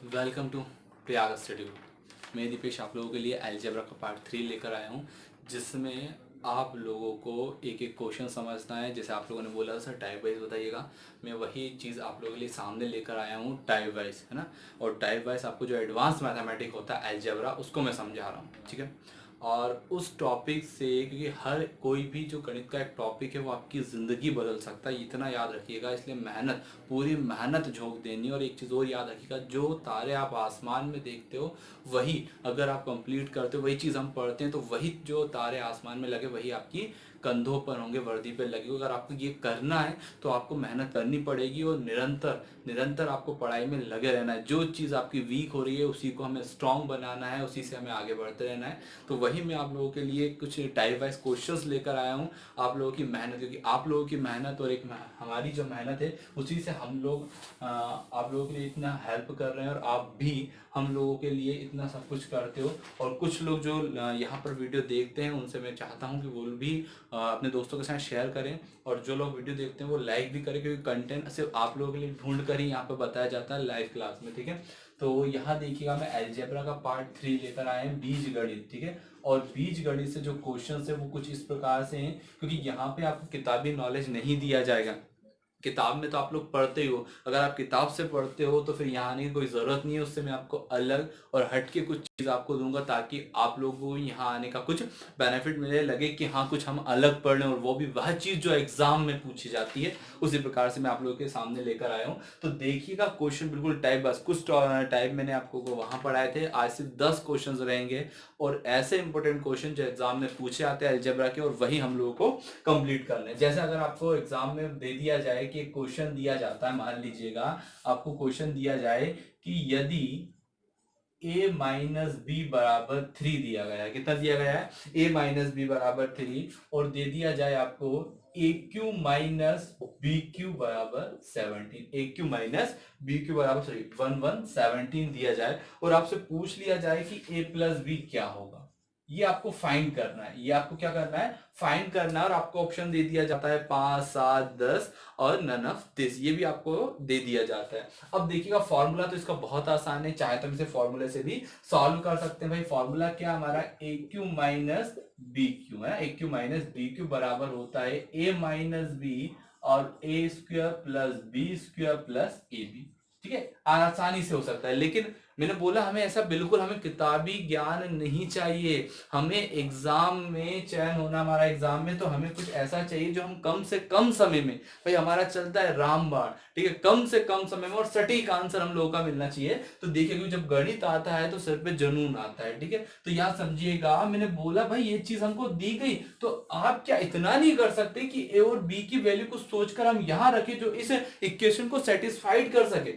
Welcome to Prayag study group. मैं दीपेश आप लोगों के लिए अलजेब्रा का पार्ट 3 लेकर आया हूँ, जिसमें आप लोगों को एक एक क्वेश्चन समझना है। जैसे आप लोगों ने बोला सर टाइप वाइज बताइएगा, मैं वही चीज़ आप लोगों के लिए सामने लेकर आया हूँ टाइप वाइज, है ना। और टाइप वाइज आपको जो एडवांस मैथमेटिक होता है अलजेब्रा, उसको मैं समझा रहा हूँ, ठीक है। और उस टॉपिक से, क्योंकि हर कोई भी जो गणित का एक टॉपिक है वो आपकी ज़िंदगी बदल सकता है, इतना याद रखिएगा। इसलिए मेहनत, पूरी मेहनत झोंक देनी। और एक चीज़ और याद रखिएगा, जो तारे आप आसमान में देखते हो वही अगर आप कंप्लीट करते हो, वही चीज़ हम पढ़ते हैं, तो वही जो तारे आसमान में लगे वही आपकी कंधों पर होंगे, वर्दी पर लगे। अगर आपको ये करना है तो आपको मेहनत करनी पड़ेगी और निरंतर निरंतर आपको पढ़ाई में लगे रहना है। जो चीज़ आपकी वीक हो रही है उसी को हमें स्ट्रांग बनाना है, उसी से हमें आगे बढ़ते रहना है। तो वही मैं आप लोगों के लिए कुछ टाइप वाइज क्वेश्चंस लेकर आया हूँ। आप लोगों की मेहनत, क्योंकि आप लोगों की मेहनत और एक हमारी जो मेहनत है उसी से हम लोग आप लोगों के लिए इतना हेल्प कर रहे हैं, और आप भी हम लोगों के लिए इतना सब कुछ करते हो। और कुछ लोग जो यहाँ पर वीडियो देखते हैं उनसे मैं चाहता हूँ कि वो भी अपने दोस्तों के साथ शेयर करें, और जो लोग वीडियो देखते हैं वो लाइक भी करें, क्योंकि कंटेंट सिर्फ आप लोगों के लिए ढूंढ कर ही यहाँ पर बताया जाता है लाइव क्लास में, ठीक है। तो यहाँ देखिएगा, मैं अलजेब्रा का पार्ट 3 लेकर आए हैं, बीज गणित, ठीक है। और बीज गणित से जो क्वेश्चन है वो कुछ इस प्रकार से हैं, क्योंकि यहाँ पे आपको किताबी नॉलेज नहीं दिया जाएगा। किताब में तो आप लोग पढ़ते ही हो, अगर आप किताब से पढ़ते हो तो फिर यहाँ आने की कोई ज़रूरत नहीं है। उससे मैं आपको अलग और हट के कुछ चीज़ आपको दूंगा, ताकि आप लोगों को यहाँ आने का कुछ बेनिफिट मिले, लगे कि हाँ कुछ हम अलग पढ़ लें, और वो भी वह चीज़ जो एग्जाम में पूछी जाती है। उसी प्रकार से मैं आप लोगों के सामने लेकर आया हूँ। तो देखिएगा, क्वेश्चन बिल्कुल टाइप, बस कुछ टाइप मैंने आपको वहाँ पढ़ाए थे, आज सिर्फ 10 क्वेश्चन रहेंगे, और ऐसे इंपॉर्टेंट क्वेश्चन जो एग्जाम में पूछे आते हैं अलजेब्रा के, और वही हम लोगों को कंप्लीट करना है। जैसे अगर आपको एग्जाम में दे दिया जाए कि एक क्वेश्चन दिया जाता है, मान लीजिएगा आपको क्वेश्चन दिया जाए कि यदि a माइनस बी बराबर 3 दिया गया है, कितना दिया गया है, a माइनस बी बराबर 3, और दे दिया जाए आपको ए क्यू माइनस बी क्यू बराबर 17, ए क्यू माइनस बी क्यू बराबर सॉरी 17 दिया जाए, और आपसे पूछ लिया जाए कि a प्लस बी क्या होगा। ये आपको फाइंड करना है, ये आपको क्या करना है, फाइंड करना है। और आपको ऑप्शन दे दिया जाता है 5, 7, 10 और नन ऑफ दिस, ये भी आपको दे दिया जाता है। अब देखिएगा, फॉर्मूला तो इसका बहुत आसान है, चाहे तो हम इसे फॉर्मूले से भी सॉल्व कर सकते हैं। भाई फॉर्मूला क्या हमारा, a cube minus b cube है, a cube minus b cube बराबर होता है ए माइनस बी और a square plus B square plus a b, ठीक है। आसानी से हो सकता है, लेकिन मैंने बोला हमें ऐसा बिल्कुल, हमें किताबी ज्ञान नहीं चाहिए। हमें एग्जाम में चयन होना, हमारा एग्जाम में, तो हमें कुछ ऐसा चाहिए जो हम कम से कम समय में, भाई हमारा चलता है रामबाण, ठीक है, कम से कम समय में और सटीक आंसर हम लोगों का मिलना चाहिए। तो देखिए, क्योंकि जब गणित आता है तो सिर पे जुनून आता है, ठीक है। तो यहाँ समझिएगा, मैंने बोला भाई ये चीज हमको दी गई, तो आप क्या इतना नहीं कर सकते कि ए और बी की वैल्यू को सोचकर हम यहां रखें जो इस इक्वेशन को सेटिस्फाइड कर सके,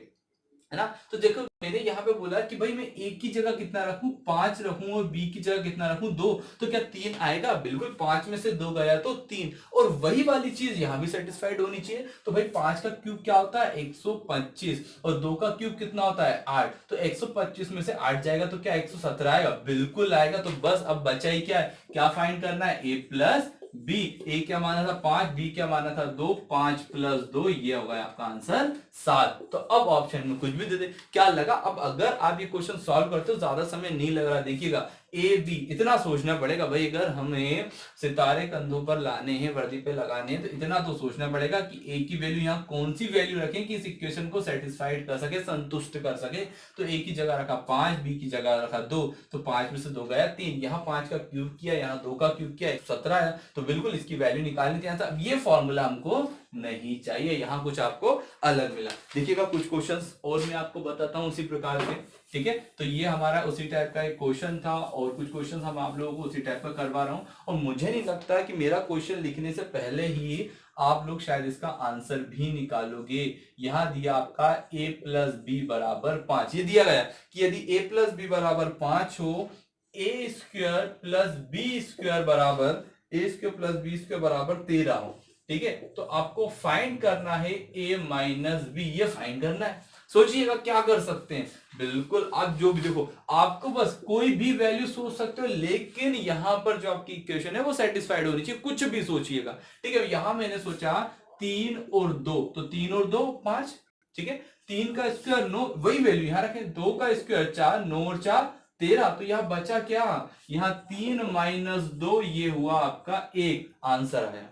है ना। तो देखो, मैंने यहाँ पे बोला कि भाई मैं ए की जगह कितना रखूं, 5 रखूं, और बी की जगह कितना रखूं, 2, तो क्या 3 आएगा, बिल्कुल 5 में से 2 गया तो 3, और वही वाली चीज यहाँ भी सेटिस्फाइड होनी चाहिए। तो भाई 5 का क्यूब क्या होता है 125, और 2 का क्यूब कितना होता है 8, तो 125 में से 8 जाएगा तो क्या 117 आएगा, बिल्कुल आएगा। तो बस अब बचा ही क्या है, क्या फाइंड करना है, ए प्लस बी। ए क्या माना था 5, बी क्या माना था 2, 5 प्लस 2, ये होगा आपका आंसर 7। तो अब ऑप्शन में कुछ भी दे दे, क्या लगा। अब अगर आप ये क्वेश्चन सॉल्व करते हो, ज्यादा समय नहीं लग रहा, देखिएगा ए बी इतना सोचना पड़ेगा भाई, अगर हमें सितारे कंधों पर लाने हैं, वर्दी पे लगाने हैं, तो इतना तो सोचना पड़ेगा कि ए की वैल्यू यहाँ कौन सी वैल्यू रखें कि इस इक्वेशन को सेटिस्फाइड कर सके, संतुष्ट कर सके। तो ए की जगह रखा 5, बी की जगह रखा 2, तो 5 में से 2 गया 3, यहाँ 5 का क्यूब किया, यहाँ 2 का क्यूब किया, 117 आया। तो बिल्कुल इसकी वैल्यू निकालनी थी। अब ये फॉर्मूला हमको नहीं चाहिए, यहाँ कुछ आपको अलग मिला। देखिएगा, कुछ क्वेश्चंस और मैं आपको बताता हूँ उसी प्रकार के, ठीक है। तो ये हमारा उसी टाइप का एक क्वेश्चन था, और कुछ क्वेश्चन हम आप लोगों को उसी टाइप का करवा रहा हूँ। और मुझे नहीं लगता कि मेरा क्वेश्चन लिखने से पहले ही आप लोग शायद इसका आंसर भी निकालोगे। यहाँ दिया आपका a प्लस बी बराबर 5, ये दिया गया कि यदि a प्लस बी बराबर 5 हो, ए स्क्वायर प्लस बी स्क्वायर बराबर, ए स्क्वायर प्लस बी स्क्वायर बराबर 13 हो, ठीक है। तो आपको फाइंड करना है a माइनस बी, ये फाइंड करना है। सोचिएगा क्या कर सकते हैं, बिल्कुल आप जो भी देखो, आपको बस कोई भी वैल्यू सोच सकते हो, लेकिन यहां पर जो आपकी इक्वेशन है वो सेटिस्फाइड होनी चाहिए, कुछ भी सोचिएगा, ठीक है। यहां मैंने सोचा 3 और 2, तो 3 और 2 5, ठीक है। 3 का स्क्वायर 9, वही वैल्यू यहाँ रखें, 2 का स्क्वायर 4, 9 और 4 13, तो यहाँ बचा क्या, यहाँ 3 माइनस 2, ये हुआ आपका 1 आंसर आया।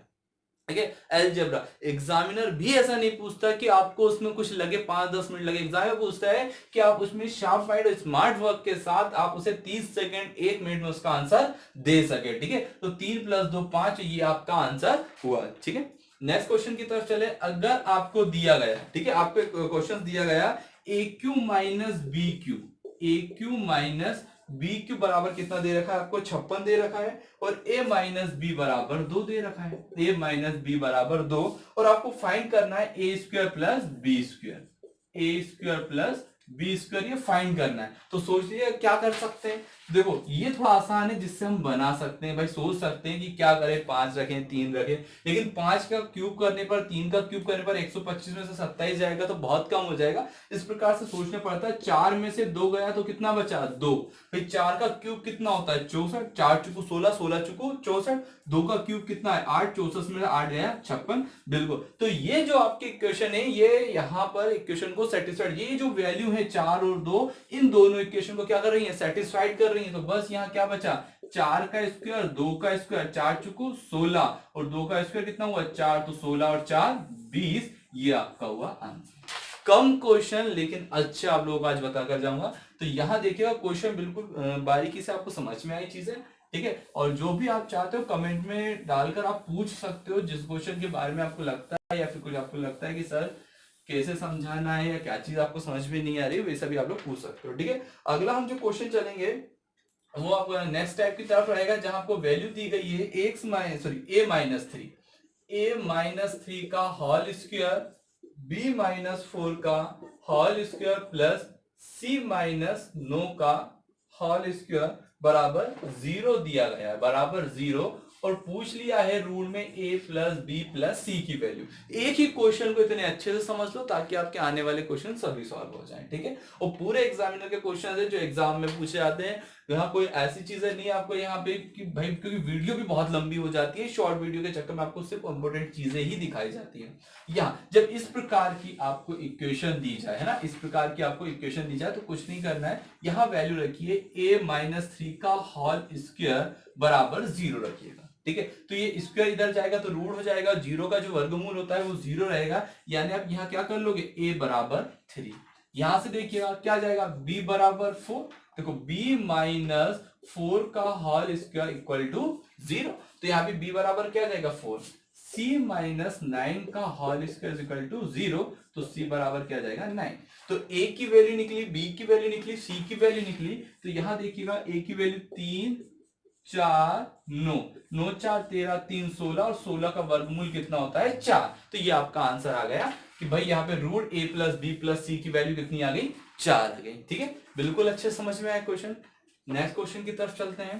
ठीक है। अलजेब्रा एग्जामिनर भी ऐसा नहीं पूछता कि आपको उसमें कुछ लगे 5-10 मिनट लगे, एग्जामिनर पूछता है कि आप उसमें शार्प माइंड और स्मार्ट वर्क के साथ आप उसे 30 सेकंड 1 मिनट में उसका आंसर दे सके। ठीक है, तो 3 + 2 5, ये आपका आंसर हुआ। ठीक है, नेक्स्ट क्वेश्चन की तरफ चले। अगर आपको दिया गया, ठीक है, आपको क्वेश्चन दिया गया ए क्यू माइनस बी क्यू, ए क्यू माइनस बी क्यू बराबर कितना दे रखा है आपको, 56 दे रखा है, और a माइनस बी बराबर 2 दे रखा है, a माइनस बी बराबर 2, और आपको फाइंड करना है ए स्क्वायर प्लस बी स्क्वायर, ए स्क्वायर प्लस बी स्क्वायर, ये फाइंड करना है। तो सोच लीजिए क्या कर सकते हैं, देखो ये थोड़ा आसान है जिससे हम बना सकते हैं। भाई सोच सकते हैं कि क्या करें, 5 रखें 3 रखें, लेकिन 5 का क्यूब करने पर, 3 का क्यूब करने पर 125 में से 27 जाएगा तो बहुत कम हो जाएगा। इस प्रकार से सोचना पड़ता है। 4 में से 2 गया तो कितना बचा, 2। भाई 4 का क्यूब कितना होता है, 64, 4 चुकू 16, 16 चुकू 64, 2 का क्यूब कितना है 8, 64 में 8 गया 56, बिल्कुल। तो ये जो आपकी इक्वेशन है, ये यहाँ पर इक्वेशन को सेटिस्फाइड, ये जो वैल्यू है 4 और 2, इन दोनों इक्वेशन को क्या कर रही है, सेटिस्फाइड कर रही है। तो बस यहाँ क्या बचा, 4 का स्क्वायर 2 का स्क्वायर, 4 चुकू 16, और 2 का स्क्वायर कितना हुआ 4, तो 16 और 4 20, ये आपका हुआ आंसर। कम क्वेश्चन लेकिन अच्छे आप लोगों को आज बताकर जाऊंगा। तो यहां देखिएगा क्वेश्चन बिल्कुल बारीकी से आपको समझ में आई चीजें। ठीक है, और जो भी आप चाहते हो कमेंट में डालकर आप पूछ सकते हो, जिस क्वेश्चन के बारे में आपको लगता है या फिर कुछ आपको लगता है कि सर कैसे समझाना है या क्या चीज आपको समझ में नहीं आ रही, वैसा भी आप लोग पूछ सकते हो। ठीक है, अगला हम जो क्वेश्चन चलेंगे वो आपको नेक्स्ट टाइप की तरफ रहेगा, जहां आपको वैल्यू दी गई है ए माइनस थ्री का होल स्क्वायर, बी माइनस 4 का होल स्क्वायर प्लस सी माइनस 9 का होल स्क्वायर बराबर 0 दिया गया है, बराबर 0, और पूछ लिया है रूल में a plus B plus c की वैल्यू। एक ही क्वेश्चन को इतने अच्छे से समझ लो ताकि आपके आने वाले क्वेश्चन सभी सॉल्व हो जाएं। ठीक है, और पूरे एग्जामिनर के क्वेश्चन है जो एग्जाम में पूछे जाते हैं, यहाँ कोई ऐसी चीजें नहीं है आपको यहाँ पे कि भाई, क्योंकि वीडियो भी बहुत लंबी हो जाती है, शॉर्ट वीडियो के चक्कर में आपको सिर्फ इंपॉर्टेंट चीजें ही दिखाई जाती है। यहाँ जब इस प्रकार की आपको इक्वेशन दी जाए, है ना, इस प्रकार की आपको इक्वेशन दी जाए तो कुछ नहीं करना है, यहाँ वैल्यू रखिए a माइनस 3 का होल स्क्वायर बराबर 0 रखिएगा। ठीक है, तो ये स्क्वायर इधर जाएगा तो रूट हो जाएगा, 0 का जो वर्गमूल होता है वो 0 रहेगा, यानी आप यहाँ क्या कर लोगे, a बराबर 3। यहां से देखिएगा क्या जाएगा, b बराबर 4, देखो b माइनस 4 का होल स्क्वायर इक्वल टू 0, तो यहाँ पे b बराबर क्या जाएगा 4, c माइनस 9 का होल स्क्वायर इक्वल टू 0, तो c बराबर क्या जाएगा 9। तो a की वैल्यू निकली, b की वैल्यू निकली, c की वैल्यू निकली, तो यहां देखिएगा a की वैल्यू 3 4 9, 9 4 13, 3 16, और 16 का वर्गमूल कितना होता है 4, तो ये आपका आंसर आ गया कि भाई यहाँ पे root a plus B plus c की वैल्यू कितनी आ गई, 4 आ गई। ठीक है, बिल्कुल अच्छे समझ में आया क्वेश्चन। नेक्स्ट क्वेश्चन की तरफ चलते हैं।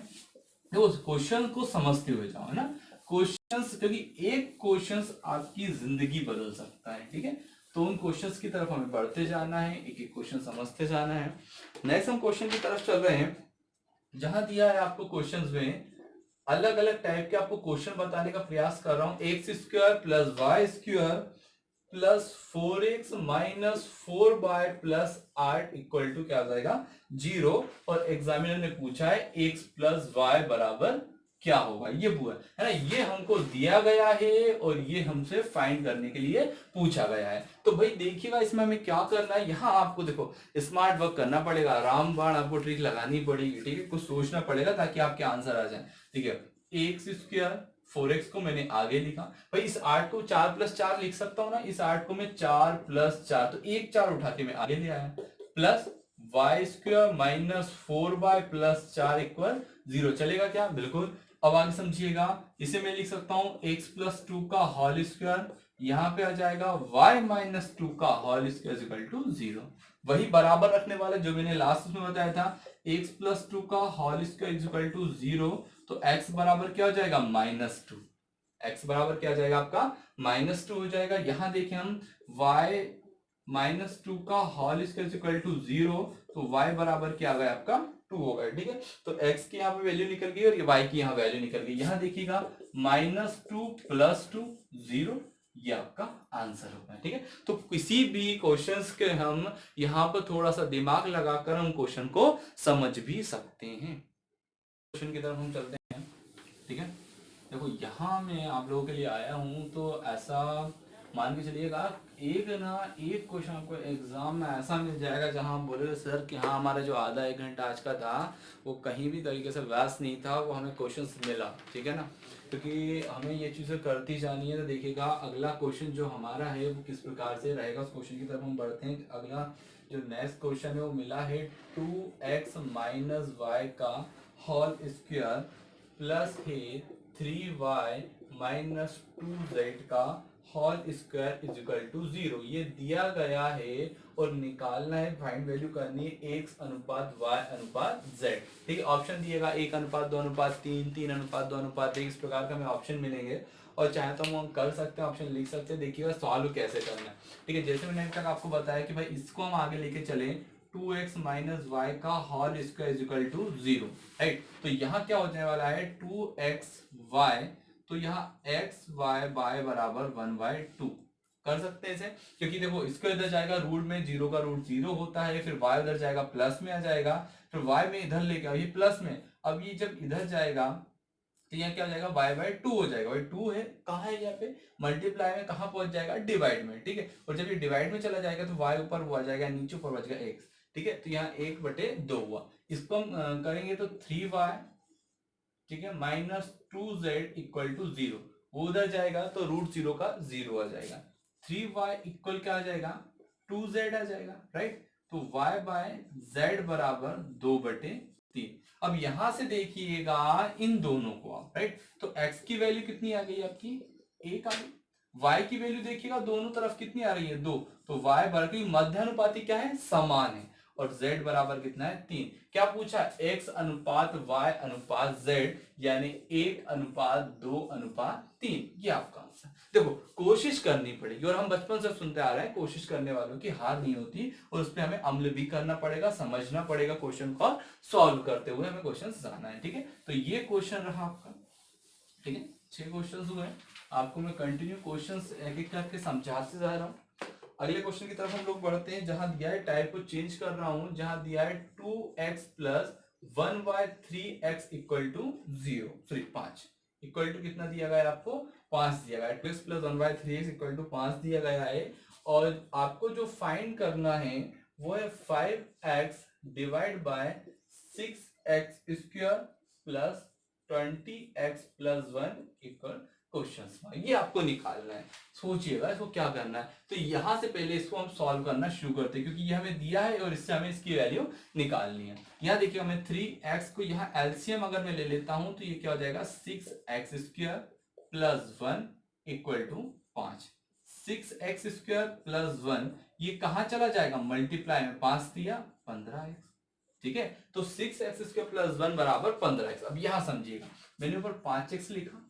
देखो क्वेश्चन को समझते हुए जाओ, है ना, क्वेश्चंस, क्योंकि एक क्वेश्चंस आपकी जिंदगी बदल सकता है। ठीक है, तो उन क्वेश्चंस की तरफ हमें बढ़ते जाना है, एक एक क्वेश्चन समझते जाना है। नेक्स्ट हम क्वेश्चन की तरफ चल रहे हैं, जहां दिया है आपको क्वेश्चंस में अलग अलग टाइप के आपको क्वेश्चन बताने का प्रयास कर रहा हूं। X square plus y square plus 4x minus 4y plus 8 equal to क्या आ जाएगा 0, और एग्जामिनर ने पूछा है x प्लस वाई बराबर क्या होगा, ये पूरा है ना, ये हमको दिया गया है और ये हमसे फाइंड करने के लिए पूछा गया है। तो भाई देखिएगा इसमें हमें क्या करना है, यहाँ आपको देखो स्मार्ट वर्क करना पड़ेगा, रामबाण आपको ट्रिक लगानी पड़ेगी। ठीक है, कुछ सोचना पड़ेगा ताकि आपके आंसर आ जाए। ठीक है, एक्स स्क्वायर 4x को मैंने आगे लिखा, भाई इस 8 को 4 + 4 लिख सकता हूं ना, इस 8 को मैं 4 + 4, तो एक 4 उठा के मैं आगे ले आया, plus y square minus 4y plus 4 equal 0, चलेगा क्या, बिल्कुल। अब आगे समझिएगा, इसे मैं लिख सकता हूं x + 2 का होल स्क्वायर, यहां पे आ जाएगा y माइनस 2 का होल स्क्वायर इक्वल टू 0, वही बराबर रखने वाला जो मैंने लास्ट में बताया था, x + 2 का होल स्क्वायर इक्वल टू 0, तो x बराबर क्या हो जाएगा -2, x बराबर क्या हो जाएगा आपका -2 हो जाएगा। यहां देखें हम y -2 का होल स्क्वायर इक्वल टू 0, तो y बराबर क्या आ गया आपका 2 हो गया। ठीक है, तो x की यहाँ पे वैल्यू निकल गई और ये y की यहाँ वैल्यू निकल गई। यहाँ देखिएगा -2 + 2 0, ये आपका आंसर होगा। ठीक है, तो किसी भी क्वेश्चंस के हम यहाँ पर थोड़ा सा दिमाग लगाकर हम क्वेश्चन को समझ भी सकते हैं। क्वेश्चन की तरफ हम चलते हैं। ठीक है, देखो यहाँ मैं आप लोगों के लिए आया हूँ, तो ऐसा मान के चलिएगा एक क्वेश्चन आपको एग्जाम में ऐसा मिल जाएगा जहाँ आप बोले सर कि हाँ हमारा जो आधा एक घंटा आज का था वो कहीं भी तरीके से व्यस्त नहीं था, वो हमें क्वेश्चंस मिला। ठीक है ना, क्योंकि हमें ये चीज़ें करती जानी है। तो देखिएगा अगला क्वेश्चन जो हमारा है वो किस प्रकार से रहेगा, उस क्वेश्चन की तरफ हम बढ़ते हैं। अगला जो नेक्स्ट क्वेश्चन है वो मिला है 2x माइनस वाई का होल स्क्वायर प्लस है 3y माइनस 2z का whole square is equal to 0। ये दिया गया है और निकालना है, फाइंड वैल्यू करनी है x अनुपात y अनुपात z। ठीक है, ऑप्शन दिएगा 1 अनुपात 2 अनुपात 3, 3 अनुपात 2 अनुपात 1, इस प्रकार का हमें ऑप्शन मिलेंगे। और चाहे तो हम कर सकते हैं, ऑप्शन लिख सकते हैं। देखिएगा सॉल्व कैसे करना है। ठीक है, जैसे मैंने अभी तक आपको बताया कि भाई इसको हम आगे लेके चले 2x माइनस वाई का whole square is equal to 0। Right, तो यहाँ क्या होने वाला है 2xy, तो यहाँ xy बराबर 1/2 कर सकते हैं इसे। क्योंकि देखो इसको इधर जाएगा रूट में, 0 का रूट 0 होता है, फिर y उधर जाएगा प्लस में आ जाएगा, फिर y में इधर लेके आओ ये प्लस में। अब ये जब इधर जाएगा तो यहाँ क्या हो जाएगा y/2 हो जाएगा। भाई 2 है कहाँ है यहाँ पे, मल्टीप्लाई में कहाँ पहुंच जाएगा, डिवाइड में। ठीक है, और जब ये डिवाइड में चला जाएगा तो y ऊपर वो आ जाएगा, नीचे ऊपर बच गया x। ठीक है, तो यहाँ 1/2 हुआ। इसको हम करेंगे तो 3y, ठीक है, माइनस 2z इक्वल टू 0। वो उधर जाएगा तो रूट 0 का 0 आ जाएगा। 3y इक्वल क्या आ जाएगा, 2z आ जाएगा। राइट, तो y बाय z बराबर 2/3। अब यहां से देखिएगा इन दोनों को आप, राइट, तो x की वैल्यू कितनी आ गई आपकी, 1 आ गई। y की वैल्यू देखिएगा दोनों तरफ कितनी आ रही है, 2, तो y बराबर मध्य अनुपाती क्या है, समान है, और z बराबर कितना है, 3। क्या पूछा, x अनुपात y अनुपात z, यानी 1:2:3। ये आपका आंसर। देखो कोशिश करनी पड़ेगी, और हम बचपन से सुनते आ रहे हैं कोशिश करने वालों की हार नहीं होती, और उस पर हमें अमल भी करना पड़ेगा, समझना पड़ेगा क्वेश्चन को, सॉल्व करते हुए हमें क्वेश्चन जाना है। ठीक है, तो ये क्वेश्चन रहा आपका। ठीक है, 6 क्वेश्चन हुए। आपको मैं कंटिन्यू क्वेश्चन एक एक करके समझाते जा रहा हूँ। अगले क्वेश्चन की तरफ हम लोग बढ़ते हैं, जहां दिया है, टाइप को चेंज कर रहा हूं, जहां दिया है 2x plus 1/3x equal to 0, sorry 5, equal to कितना दिया गया है आपको, 5 दिया गया है। 2x plus 1/3x equal to 5 दिया गया है, और आपको जो फाइंड करना है वो है 5x divide by 6x square plus 20x plus 1 equal question, ये आपको निकालना है। सोचिएगा इसको क्या करना है। तो यहां से पहले इसको हम सॉल्व करना शुरू करते हैं, क्योंकि ये हमें दिया है और इससे हमें इसकी वैल्यू निकालनी है। यहाँ देखिए हमें 3x को यहाँ एलसीएम अगर मैं ले लेता हूं तो ये क्या हो जाएगा, 6x square plus 1 equal to 5। 6x square plus 1 ये कहाँ चला जाएगा, मल्टीप्लाई में 5 दिया 15x। ठीक है, तो 6x स्क्वायर प्लस 1 बराबर 15x। अब यहां समझिएगा, मैंने ऊपर 5x लिखा,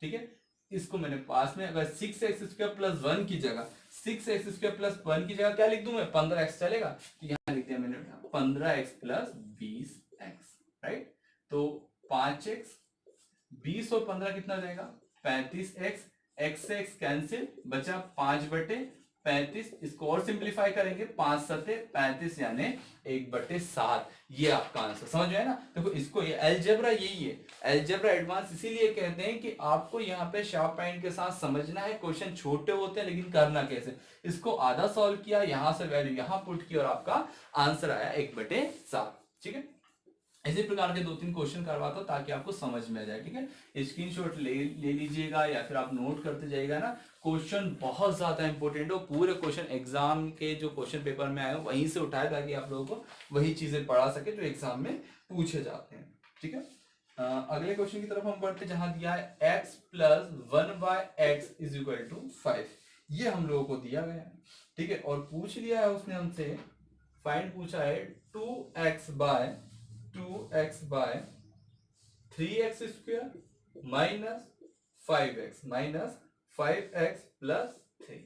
ठीक है, इसको मैंने पास में अगर 6x स्क्वायर प्लस 1 की जगह 6x स्क्वायर प्लस 1 की जगह क्या लिख दूं मैं, 15x चलेगा, तो यहां लिख दिया मैंने 15x प्लस 20x। राइट, तो 5x 20 और 15 कितना हो जाएगा, 35x, x से x कैंसिल, बचा 5/35। इसको और सिंप्लीफाई करेंगे, 5 सते 35 यानी 1/7। ये आपका आंसर, समझ में है ना। देखो इसको, ये अलजेब्रा यही है, अलजेब्रा एडवांस इसीलिए कहते हैं कि आपको यहाँ पे शार्प पॉइंट के साथ समझना है। क्वेश्चन छोटे होते हैं लेकिन करना कैसे, इसको आधा सॉल्व किया, यहां से वैल्यू यहां पुट की और आपका आंसर आया 1/7। ठीक है, इसी प्रकार के 2-3 क्वेश्चन करवाता हूं ताकि आपको समझ में आ जाए। ठीक है, स्क्रीनशॉट ले लीजिएगा या फिर आप नोट करते जाइएगा ना। क्वेश्चन बहुत ज्यादा इंपॉर्टेंट हो, पूरे क्वेश्चन एग्जाम के जो क्वेश्चन पेपर में आए हो वहीं से उठाए, ताकि आप लोगों को वही चीजें पढ़ा सके जो एग्जाम में पूछे जाते हैं। ठीक है, अगले क्वेश्चन की तरफ हम बढ़ते, जहां दिया है x plus 1/x is equal to 5। ये हम लोगों को दिया गया है। ठीक है, और पूछ लिया है उसने हमसे, फाइंड पूछा है 2x bye 3x square minus 5x plus 3।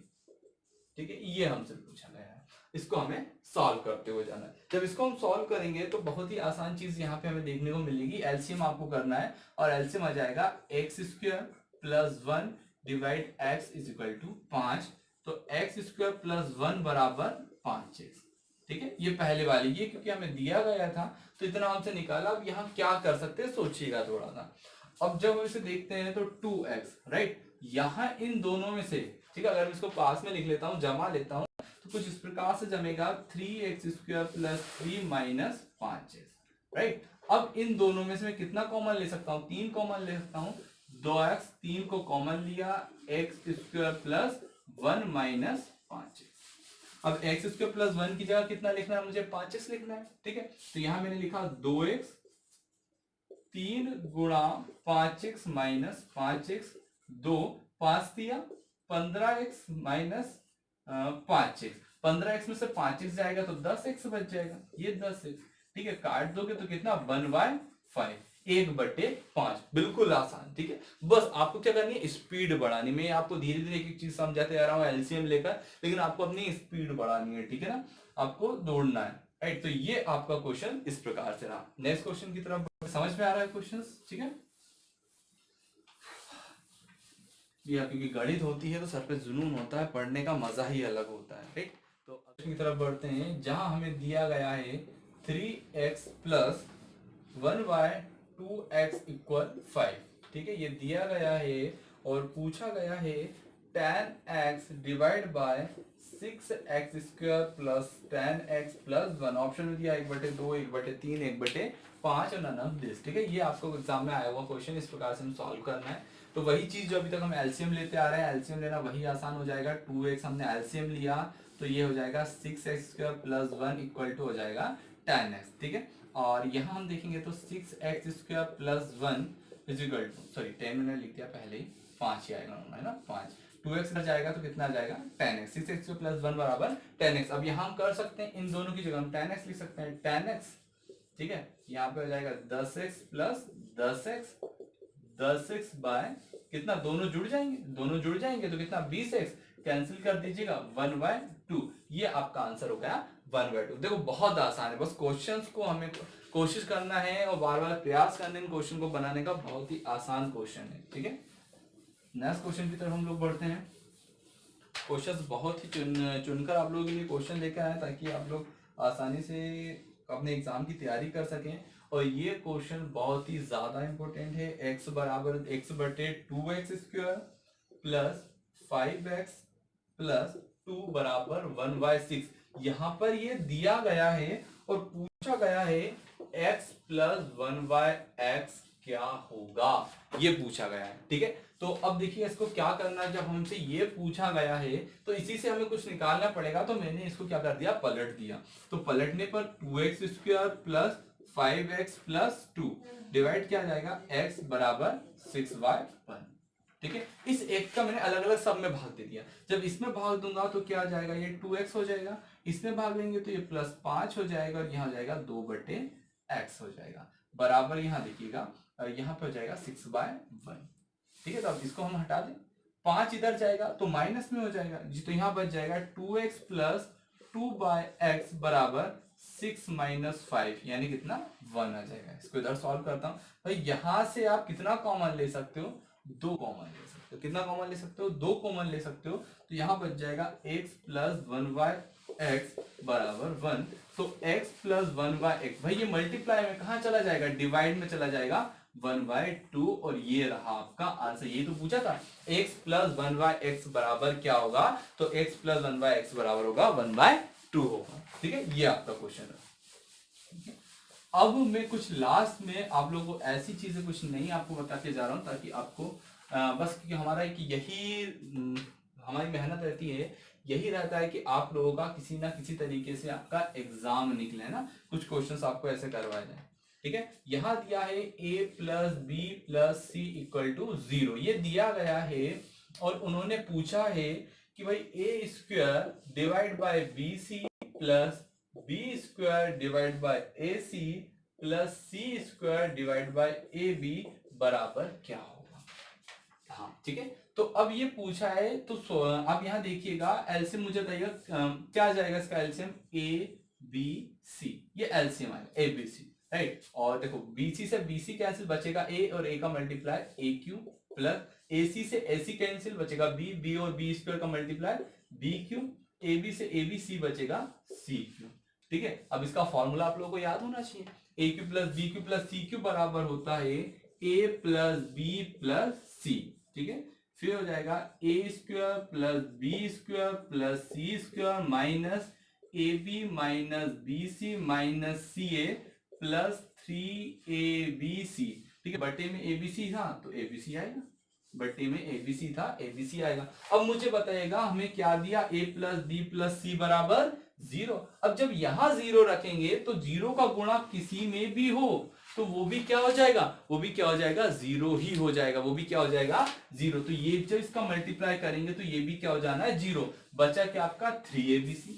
ठीक है, ये हमसे पूछा गया है, इसको हमें सॉल्व करते हुए जाना है। जब इसको हम सॉल्व करेंगे तो बहुत ही आसान चीज यहाँ पे हमें देखने को मिलेगी। एलसीएम आपको करना है, और एलसीएम आ जाएगा x square plus 1 divide x is equal to 5, तो x स्क्वायर प्लस 1 बराबर 5x। ठीक है, ये पहले वाली, ये क्योंकि हमें दिया गया था तो इतना हमसे निकाला। अब यहाँ क्या कर सकते हैं, सोचिएगा थोड़ा सा। अब जब हम इसे देखते हैं तो 2x, राइट, यहाँ इन दोनों में से, ठीक है, अगर मैं इसको पास में लिख लेता हूँ, जमा लेता हूँ, तो कुछ इस प्रकार से जमेगा 3x square plus 3 minus 5x, right. अब इन दोनों में से मैं कितना कॉमन ले सकता हूँ, 3 कॉमन ले सकता हूँ। 2x, 3 को कॉमन लिया, x square plus 1 minus 5x। अब x स्क्वायर प्लस 1 की जगह कितना लिखना है मुझे, 5x लिखना है। ठीक है, तो यहां मैंने लिखा 2x 3 गुणा 5x माइनस 5x, 2 5 दिया 15x माइनस 5x। 15x में से 5x जाएगा तो 10x बच जाएगा, ये 10x। ठीक है, काट दोगे तो कितना, 1/5, 1/5। बिल्कुल आसान। ठीक है, बस आपको क्या करनी है, स्पीड बढ़ानी। मैं आपको धीरे धीरे एक एक चीज समझाते आ रहा हूँ एलसीएम लेकर, लेकिन आपको अपनी स्पीड बढ़ानी है। ठीक है ना, आपको दौड़ना है, राइट। तो ये आपका क्वेश्चन इस प्रकार से रहा। नेक्स्ट क्वेश्चन की तरफ समझ में आ रहा है क्वेश्चन, ठीक है। या क्योंकि गणित होती है तो सर पे जुनून होता है, पढ़ने का मजा ही अलग होता है, राइट। तो क्वेश्चन की तरफ बढ़ते हैं, जहां हमें दिया गया है 3x प्लस 1/2x इक्वल 5। ठीक है, ये दिया गया है और पूछा गया है tan x divide by 6x square plus tan x plus 1। Option में दिया 1/2, 1/3, 1/5 और none of this। ठीक है, ये आपको एग्जाम में आया हुआ क्वेश्चन, इस प्रकार से हम सॉल्व करना है। तो वही चीज जो अभी तक हम एलसीएम लेते आ रहे हैं, एलसीएम लेना वही आसान हो जाएगा। 2x हमने एलसीएम लिया तो ये हो जाएगा 6x square plus 1 equal to हो जाएगा tan x। ठीक है, और यहाँ हम देखेंगे तो 6x square plus 1 is equal to, sorry 10 मैंने लिख दिया पहले ही, 5 ही आएगा, है ना, 5। 2x इधर जाएगा तो कितना आ जाएगा, tan x। 6x प्लस 1 बराबर tan x। अब यहाँ हम कर सकते हैं, इन दोनों की जगह हम tan x लिख सकते हैं, tan x। ठीक है, यहाँ पे हो जाएगा 10x plus 10x, 10x bye कितना, दोनों जुड़ जाएंगे, दोनों जुड़ जाएंगे तो कितना, 20x। कैंसिल कर दीजिएगा, 1/2। ये आपका आंसर हो गया 1/2। देखो बहुत आसान है, बस क्वेश्चंस को हमें कोशिश करना है और बार बार प्रयास करने इन क्वेश्चन को बनाने का। बहुत ही आसान क्वेश्चन है। ठीक है, नेक्स्ट क्वेश्चन की तरफ हम लोग बढ़ते हैं। क्वेश्चंस बहुत ही चुनकर आप लोगों के लिए क्वेश्चन लेकर आए ताकि आप लोग आसानी से अपने एग्जाम की तैयारी कर सकें। और ये क्वेश्चन बहुत ही ज्यादा इंपॉर्टेंट है। x बराबर x/2x square plus 5x plus 2 बराबर 1/6। यहाँ पर ये दिया गया है और पूछा गया है x प्लस 1/x क्या होगा, ये पूछा गया है। ठीक है, तो अब देखिए इसको क्या करना है। जब हमसे ये पूछा गया है तो इसी से हमें कुछ निकालना पड़ेगा। तो मैंने इसको क्या कर दिया, पलट दिया। तो पलटने पर 2x square plus 5x plus 2 divide क्या जाएगा, x बराबर 6/1। ठीक है, इस एक का मैंने अलग अलग सब में भाग दे दिया। जब इसमें भाग दूंगा तो क्या आ जाएगा, ये 2x हो जाएगा। इसमें भाग लेंगे तो ये प्लस 5 हो जाएगा और यहाँ हो जाएगा 2/x हो जाएगा। बराबर यहाँ देखिएगा, यहाँ पे हो जाएगा 6/1। ठीक है, तो अब इसको हम हटा दें, 5 इधर जाएगा तो माइनस में हो जाएगा जी, तो यहाँ बच जाएगा 2x प्लस 2/x बराबर 6 माइनस 5, यानी कितना, 1 आ जाएगा। इसको इधर सॉल्व करता हूँ भाई। यहां से आप कितना कॉमन ले सकते हो, 2 कॉमन ले सकते हो। कितना कॉमन ले सकते हो, 2 कॉमन ले सकते हो। तो यहाँ बच जाएगा x प्लस 1/x बराबर 1। तो x प्लस 1/x, भाई ये मल्टीप्लाई में कहाँ चला जाएगा, डिवाइड में चला जाएगा, 1/2। और ये रहा आपका आंसर। ये तो पूछा था x प्लस 1/x बराबर क्या होगा, तो x प्लस 1/x बराबर होगा 1/2 होगा। ठीक है, ये आपका क्वेश्चन है। अब मैं कुछ लास्ट में आप लोगों को ऐसी चीजें कुछ नहीं आपको बता के जा रहा हूं ताकि आपको बस, क्योंकि हमारा एक यही हमारी मेहनत रहती है, यही रहता है कि आप लोगों का किसी ना किसी तरीके से आपका एग्जाम निकले ना, कुछ क्वेश्चंस आपको ऐसे करवाए जाए। ठीक है, यहाँ दिया है a plus B plus C equal to 0, ये दिया गया है और उन्होंने पूछा है कि भाई a square divide by B C plus B square divide by A C plus C square divide by A B बराबर क्या होगा। हाँ ठीक है, तो अब ये पूछा है तो अब यहाँ देखिएगा एलसीएम मुझे बताइएगा क्या आ जाएगा इसका एलसीएम, ए बी सी, ये एलसीएम आएगा ए बी सी, राइट। और देखो बीसी से बीसी कैंसिल, बचेगा ए और ए का मल्टीप्लाई ए क्यू प्लस AC से AC कैंसिल, बचेगा B और B स्क्वायर का मल्टीप्लाई BQ, AB से ABC बचेगा CQ। ठीक है, अब इसका फॉर्मूला आप लोगों को याद होना चाहिए, AQ plus BQ plus CQ बराबर होता है A plus B plus C। ठीक है, फिर हो जाएगा A square plus B square plus C square minus AB minus BC minus CA plus 3ABC। ठीक है, बटे में ABC था तो ABC आएगा, बटे में ABC था ABC आएगा। अब मुझे बताइएगा हमें क्या दिया, A plus B plus C बराबर 0। अब जब यहां 0 रखेंगे तो 0 का गुणा किसी में भी हो तो वो भी क्या हो जाएगा, वो भी क्या हो जाएगा, 0 ही हो जाएगा, वो भी क्या हो जाएगा 0। तो ये जब इसका मल्टीप्लाई करेंगे तो ये भी क्या हो जाना है 0। बचा क्या आपका 3ABC,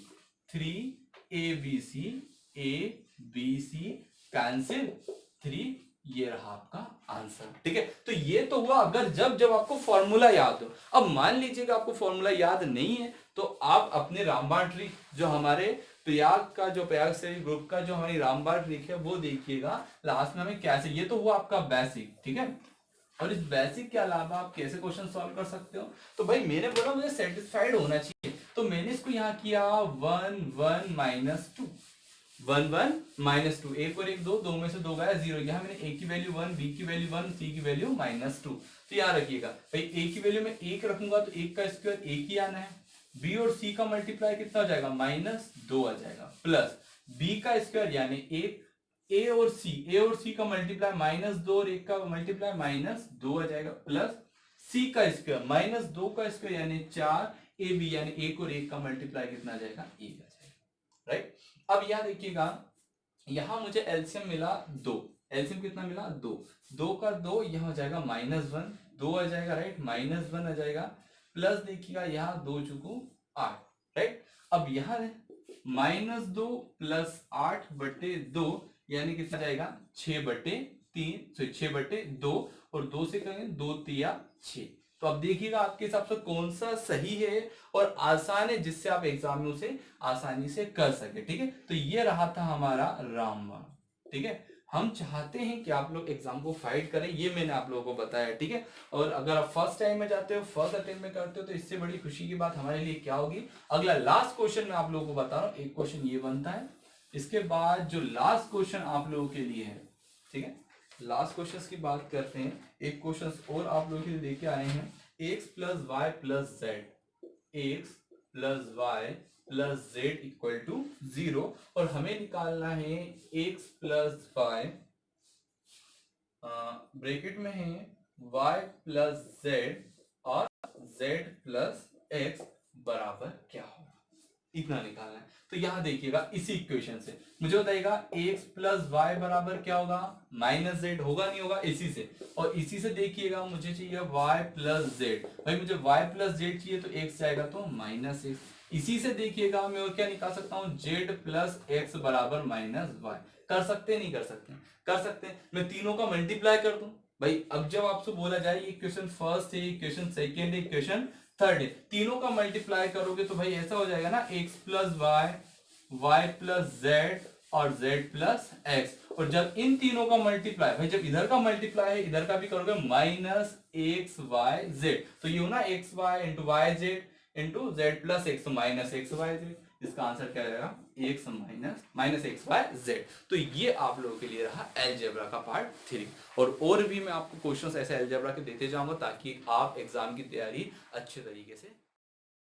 3ABC, ABC कैंसिल 3, ये रहा आपका आंसर। ठीक है, तो ये तो हुआ अगर जब जब आपको फॉर्मूला याद हो। अब मान लीजिएगा आपको फॉर्मूला याद नहीं है तो आप अपने रामबाण ट्रिक जो हमारे प्रयाग से ग्रुप का जो हमारी रामबाण ट्रिक है वो देखिएगा, लास्ट में हमें कैसे, ये तो हुआ आपका बेसिक। ठीक है, और इस बेसिक के अलावा आप कैसे क्वेश्चन सॉल्व कर सकते हो, तो भाई मैंने बोला मुझे सेटिस्फाइड होना चाहिए तो मैंने इसको यहाँ किया 1 1 माइनस 2, 1 1 माइनस 2, एक और एक दो, दो में से दो गया 0। यहाँ मैंने a की वैल्यू 1, b की वैल्यू 1, c की वैल्यू माइनस 2। तो याद रखिएगा भाई a की वैल्यू में 1 रखूंगा तो 1 का स्क्वायर 1 ही आना है, b और c का मल्टीप्लाई कितना हो जाएगा माइनस 2 आ जाएगा, प्लस b का स्क्वायर यानी 1, a और c का मल्टीप्लाई माइनस 2 और 1 का मल्टीप्लाई माइनस 2 आ जाएगा, प्लस c का स्क्वायर माइनस 2 का स्क्वायर यानी 4, ab यानी 1 और 1 का मल्टीप्लाई कितना आ जाएगा 1 आ जाएगा। राइट, अब यहां देखिएगा, यहां मुझे एलसीएम मिला 2, एलसीएम कितना मिला 2, 2 का 2 यहां हो जाएगा -1, 2 आ जाएगा, राइट, -1 आ जाएगा, प्लस देखिएगा यहां 2 चुकू 8, राइट। अब यहां -2 प्लस 8 बटे 2 यानी कितना जाएगा 6 बटे 3, सॉरी 6 बटे 2, और 2 से करेंगे 2 तिया 6। तो अब देखिएगा आपके हिसाब से कौन सा सही है और आसान है जिससे आप एग्जाम में उसे आसानी से कर सके। ठीक है, तो ये रहा था हमारा रामबाण। ठीक है, हम चाहते हैं कि आप लोग एग्जाम को फाइट करें, ये मैंने आप लोगों को बताया। ठीक है, और अगर आप फर्स्ट टाइम में जाते हो, फर्स्ट अटेम्प्ट में करते हो तो इससे बड़ी खुशी की बात हमारे लिए क्या होगी। अगला लास्ट क्वेश्चन मैं आप लोगों को बता रहा हूँ, एक क्वेश्चन ये बनता है, इसके बाद जो लास्ट क्वेश्चन आप लोगों के लिए है, ठीक है, लास्ट क्वेश्चन की बात करते हैं। एक क्वेश्चन और आप लोगों के लिए लेके आए हैं, x plus Y plus Z, X plus Y plus Z equal to 0, और हमें निकालना है x प्लस वाई, ब्रैकेट में है y प्लस जेड और z प्लस x बराबर क्या होगा, इतना निकालना है। तो यहां देखिएगा इसी इक्वेशन से मुझे बताइएगा x प्लस वाई बराबर क्या होगा, माइनस जेड होगा नहीं होगा इसी से, और इसी से देखिएगा मुझे चाहिए y प्लस जेड, भाई मुझे y प्लस जेड चाहिए तो x जाएगा तो माइनस एक्स। इसी से देखिएगा मैं और क्या निकाल सकता हूं, z प्लस एक्स बराबर माइनस वाई। कर सकते नहीं कर सकते, कर सकते हैं, मैं तीनों का मल्टीप्लाई कर दूं। भाई अब जब आपसे बोला जाए इक्वेशन फर्स्ट है, इक्वेशन सेकेंड है, इक्वेशन थर्ड है, तीनों का मल्टीप्लाई करोगे तो भाई ऐसा हो जाएगा ना, x plus Y, Y plus Z और z प्लस एक्स। और जब इन तीनों का मल्टीप्लाई, भाई जब इधर का मल्टीप्लाई है इधर का भी करोगे, माइनस एक्स वाई जेड, तो ये हो ना X Y into Y Z into Z plus X, minus X Y Z. इसका आंसर क्या रहेगा, X minus X Y Z. तो ये आप लोगों के लिए रहा अलजेब्रा का पार्ट 3, और भी मैं आपको क्वेश्चंस ऐसे अलजेब्रा के देते जाऊंगा ताकि आप एग्जाम की तैयारी अच्छे तरीके से